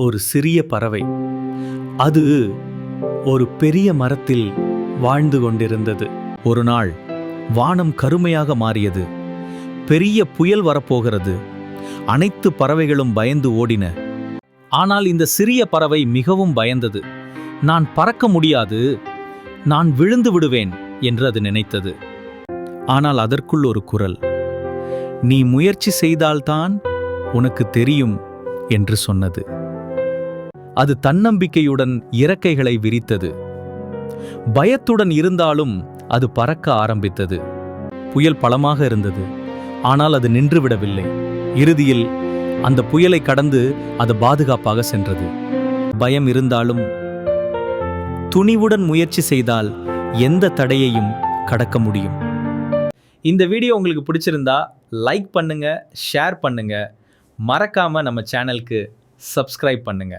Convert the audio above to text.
ஒரு சிறிய பறவை. அது ஒரு பெரிய மரத்தில் வாழ்ந்து கொண்டிருந்தது. ஒரு நாள் வானம் கருமையாக மாறியது. பெரிய புயல் வரப்போகிறது. அனைத்து பறவைகளும் பயந்து ஓடின. ஆனால் இந்த சிறிய பறவை மிகவும் பயந்தது. நான் பறக்க முடியாது, நான் விழுந்து விடுவேன் என்று அது நினைத்தது. ஆனால் அதற்குள் ஒரு குரல், நீ முயற்சி செய்தால்தான் உனக்கு தெரியும் என்று சொன்னது. அது தன்னம்பிக்கையுடன் இறக்கைகளை விரித்தது. பயத்துடன் இருந்தாலும் அது பறக்க ஆரம்பித்தது. புயல் பலமாக இருந்தது, ஆனால் அது நின்றுவிடவில்லை. இறுதியில் அந்த புயலை கடந்து அது பாதுகாப்பாக சென்றது. பயம் இருந்தாலும் துணிவுடன் முயற்சி செய்தால் எந்த தடையையும் கடக்க முடியும். இந்த வீடியோ உங்களுக்கு பிடிச்சிருந்தா லைக் பண்ணுங்க, ஷேர் பண்ணுங்க, மறக்காம நம்ம சேனலுக்கு சப்ஸ்கிரைப் பண்ணுங்க.